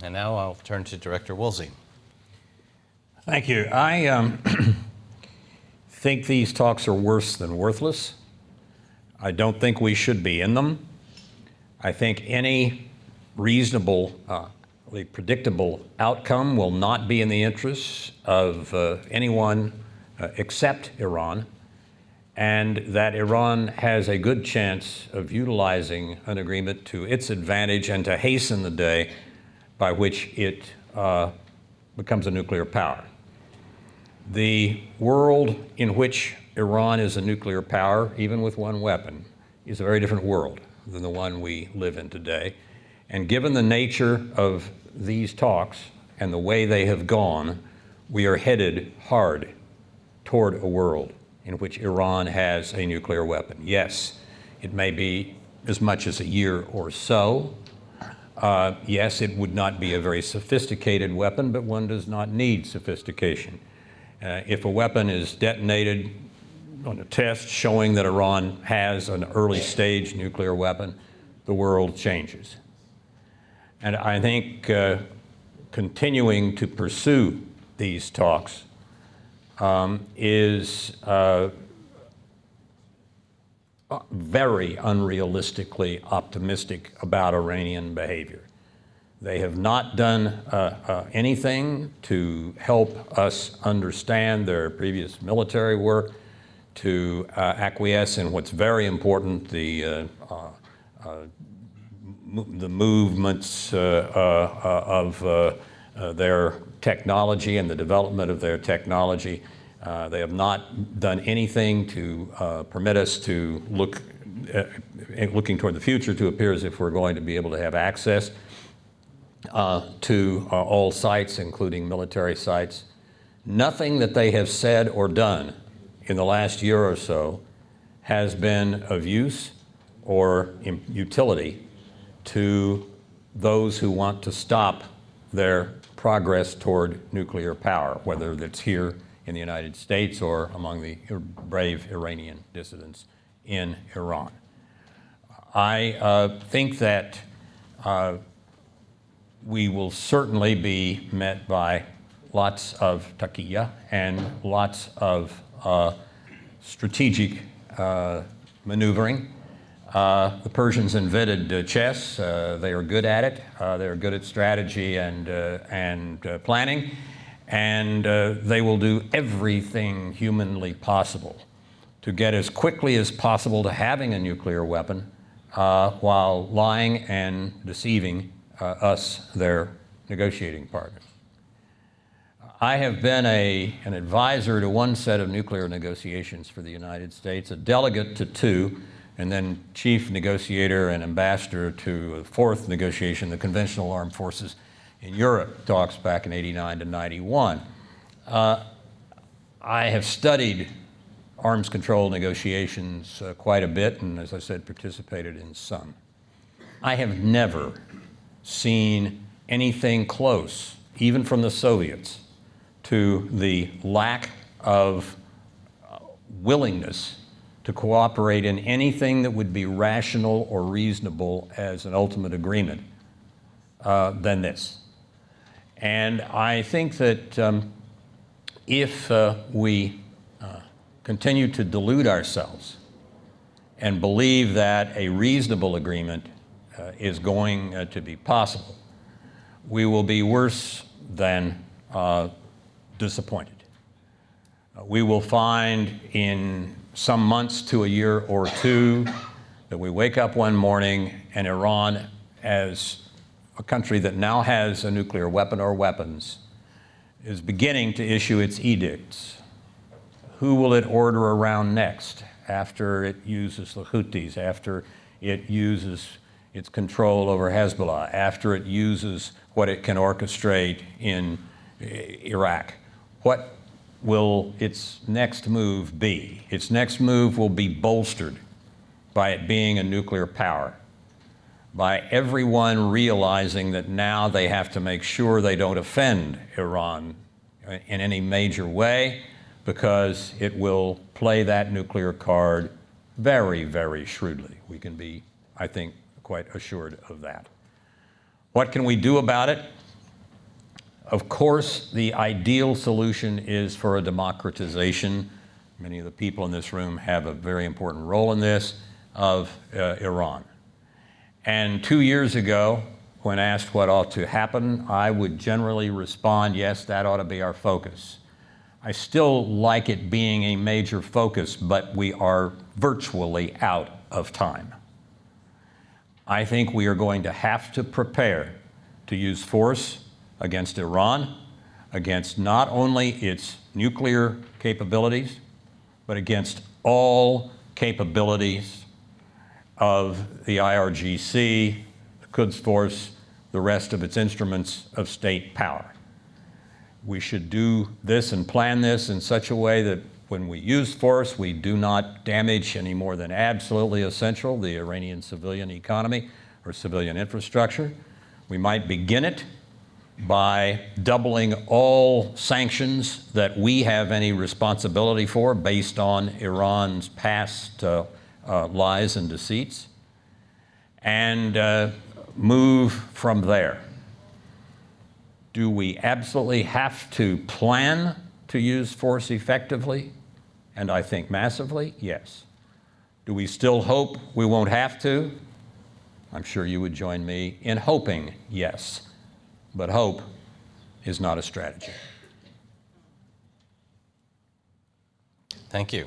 And now I'll turn to Director Woolsey. Thank you. I think these talks are worse than worthless. I don't think we should be in them. I think any reasonable, predictable outcome will not be in the interests of anyone except Iran, and that Iran has a good chance of utilizing an agreement to its advantage and to hasten the day by which it becomes a nuclear power. The world in which Iran is a nuclear power, even with one weapon, is a very different world than the one we live in today. And given the nature of these talks and the way they have gone, we are headed hard toward a world in which Iran has a nuclear weapon. Yes, it may be as much as a year or so. Yes, it would not be a very sophisticated weapon, but one does not need sophistication. If a weapon is detonated on a test showing that Iran has an early stage nuclear weapon, the world changes. And I think continuing to pursue these talks is very unrealistically optimistic about Iranian behavior. They have not done anything to help us understand their previous military work, to acquiesce in what's very important, the movements of their technology and the development of their technology. They have not done anything to permit us to looking toward the future, to appear as if we're going to be able to have access to all sites, including military sites. Nothing that they have said or done in the last year or so has been of use or utility to those who want to stop their progress toward nuclear power, whether that's here in the United States or among the brave Iranian dissidents in Iran. I think that we will certainly be met by lots of taqiyya and lots of strategic maneuvering. The Persians invented chess. They are good at it. They're good at strategy and planning. And they will do everything humanly possible to get as quickly as possible to having a nuclear weapon while lying and deceiving us, their negotiating partners. I have been an advisor to one set of nuclear negotiations for the United States, a delegate to two, and then chief negotiator and ambassador to a fourth negotiation, the Conventional Armed Forces in Europe talks back in '89 to '91. I have studied arms control negotiations quite a bit, and as I said, participated in some. I have never seen anything close, even from the Soviets, to the lack of willingness to cooperate in anything that would be rational or reasonable as an ultimate agreement than this. And I think that if we continue to delude ourselves and believe that a reasonable agreement is going to be possible, we will be worse than disappointed. We will find in some months to a year or two that we wake up one morning and Iran, as a country that now has a nuclear weapon or weapons, is beginning to issue its edicts. Who will it order around next after it uses the Houthis, after it uses its control over Hezbollah, after it uses what it can orchestrate in Iraq? What will its next move be? Its next move will be bolstered by it being a nuclear power, by everyone realizing that now they have to make sure they don't offend Iran in any major way, because it will play that nuclear card very, very shrewdly. We can be, I think, quite assured of that. What can we do about it? Of course, the ideal solution is for a democratization. Many of the people in this room have a very important role in this, of Iran. And 2 years ago, when asked what ought to happen, I would generally respond, yes, that ought to be our focus. I still like it being a major focus, but we are virtually out of time. I think we are going to have to prepare to use force against Iran, against not only its nuclear capabilities, but against all capabilities of the IRGC, the Quds Force, the rest of its instruments of state power. We should do this and plan this in such a way that when we use force, we do not damage any more than absolutely essential the Iranian civilian economy or civilian infrastructure. We might begin it by doubling all sanctions that we have any responsibility for based on Iran's past lies and deceits, and move from there. Do we absolutely have to plan to use force effectively? And I think massively, yes. Do we still hope we won't have to? I'm sure you would join me in hoping yes. But hope is not a strategy. Thank you.